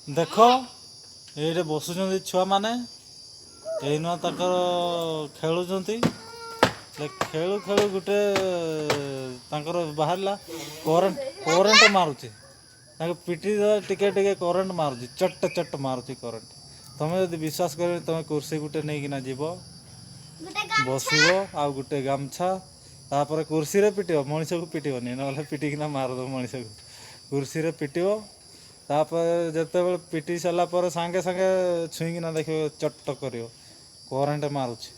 देख ये बसुं छुआ मैंने एन खेलुं खेलु खेलु गोटे बाहर करेन्ट करेन्ट मारुति पिटी टिके टिके करेन्ट मारुति चट चट मारुति करेन्ट तुम जब विश्वास कर तुम कुर्सी गोटे नहीं जीव बस आ गोटे गामछा तापर कुर्सी रे पिट मनीष को पिटनी ना पिटिकिना मारद मनीष को कुर्सी रे पिट तापर जिते बड़े पिटी सारा पर सांगे सांगे छुईकिना देख चट कर करेन्ट मारुछि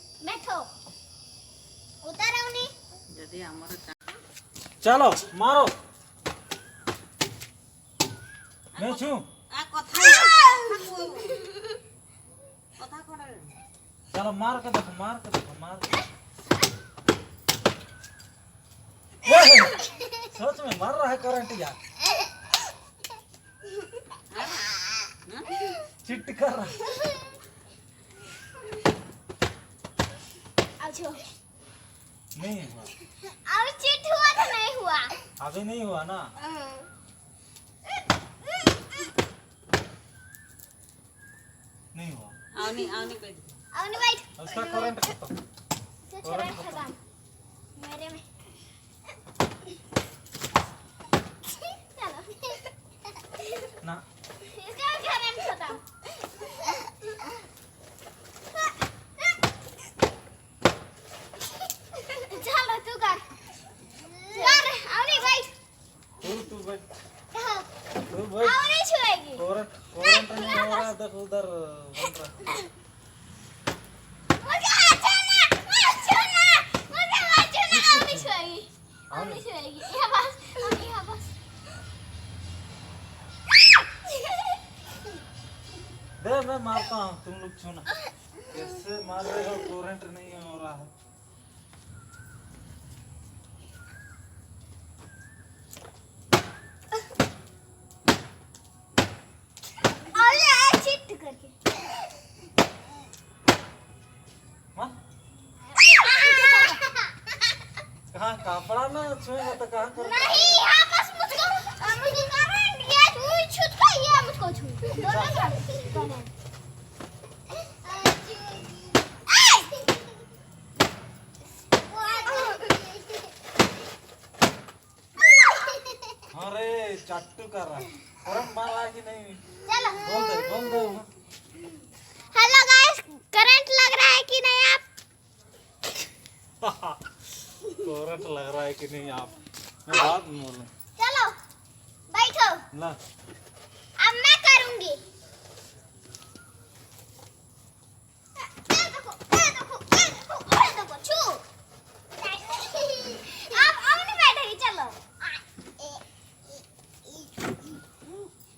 चलो मारो मैं छु चलो मार के देखो मार सोच में मार रहा है करंट यार चिट्टी कर रहा नहीं हुआ अब चिट हुआ तो नहीं हुआ अभी नहीं हुआ ना नहीं हुआ आवनी बैठ उसका करंट खत्म करंट खत्म मेरे में चलो ना इसका करंट खत्म चलो तू कर आवनी बैठ तू बैठ तू बैठ आवनी छुएगी करंट नहीं हो रहा देख उधर बन रहा दे मैं मारता हूँ तुम लोग छूना कैसे मार रहे हो करंट नहीं हो रहा है कहाँ कपड़ा ना छुएगा तो कहाँ कर नहीं यहाँ बस मुझको करंट ये तू छूट का ये मुझको छू दोनों करंट अरे चट्टू कर रहा है करंट मार रहा है कि नहीं चलो बोल दे हेलो गाइस करंट लग रहा है कि नहीं आप करंट लग रहा है कि नहीं आप मैं बात बोलूं चलो बैठो ना अब मैं करूंगी देखो छू अब नहीं बैठेगी चलो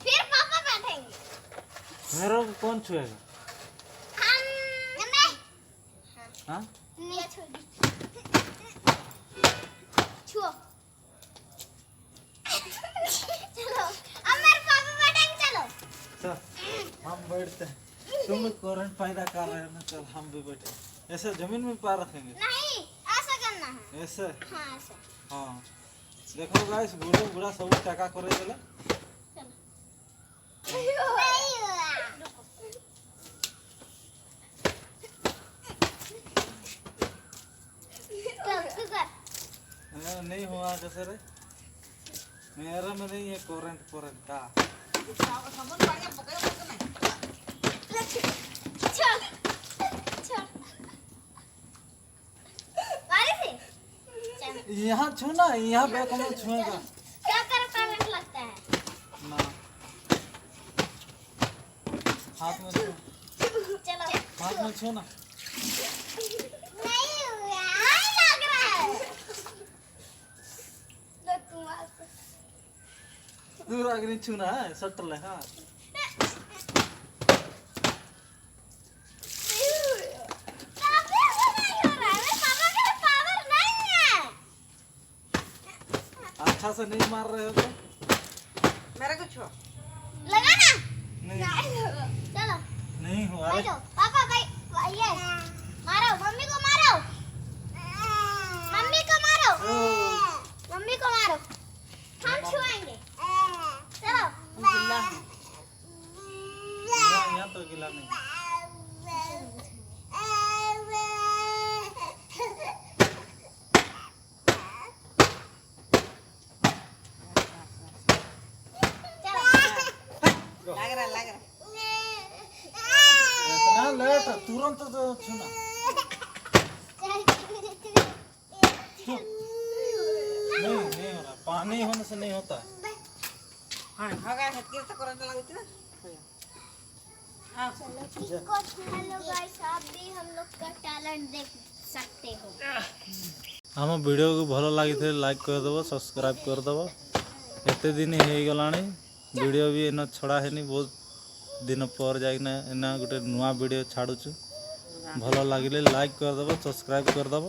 फिर पापा बैठेंगे मेरे को कौन छुएगा मैं हाँ नहीं छोड़ी छुओ चलो अब मेरे पापा बैठेंगे चलो चल हम बैठते हैं तुम लोग करंट पैदा कर रहे हो ना चल हम भी बैठे ऐसे जमीन में पैर रखेंगे नहीं ऐसा करना है ऐसे हाँ ऐसा हाँ देखो गाइस बूढ़े बूढ़ा सब टका करे चले नहीं हुआ कैसे रे मेरा में नहीं है करंट का यहाँ छू ना यहाँ बैक में छुएगा क्या कर करंट लगता है ना हाथ में छू चलो हाथ में छू ना नहीं हुआ नहीं लग रहा है दूर आगे नहीं छूना है सटल है हाँ अच्छा से नहीं मार रहे हो तो मेरा कुछ हो लगा ना नहीं चलो नहीं हुआ बैठो पापा भाई ये मारो मम्मी को मारो मम्मी को मारो मम्मी को मारो हम छुएंगे चलो तो गिला नहीं लग रहा इतना लेट तुरंत तो छूना नहीं नहीं हो रहा पानी होने से नहीं होता है हाँ होगा हटके तो करंट लगती ना हेलो गाइस, आप भी हम लोग का टैलेंट देख सकते हो। आम वीडियो को भल लगी लाइक करदेव सब्सक्राइब करदेव एते दिन हो गलानी वीडियो भी एन छड़ा है बहुत दिन पर जाना गोटे नुआ वीडियो छाड़ुछु भल लगे लाइक करदेव सब्सक्राइब करदेव।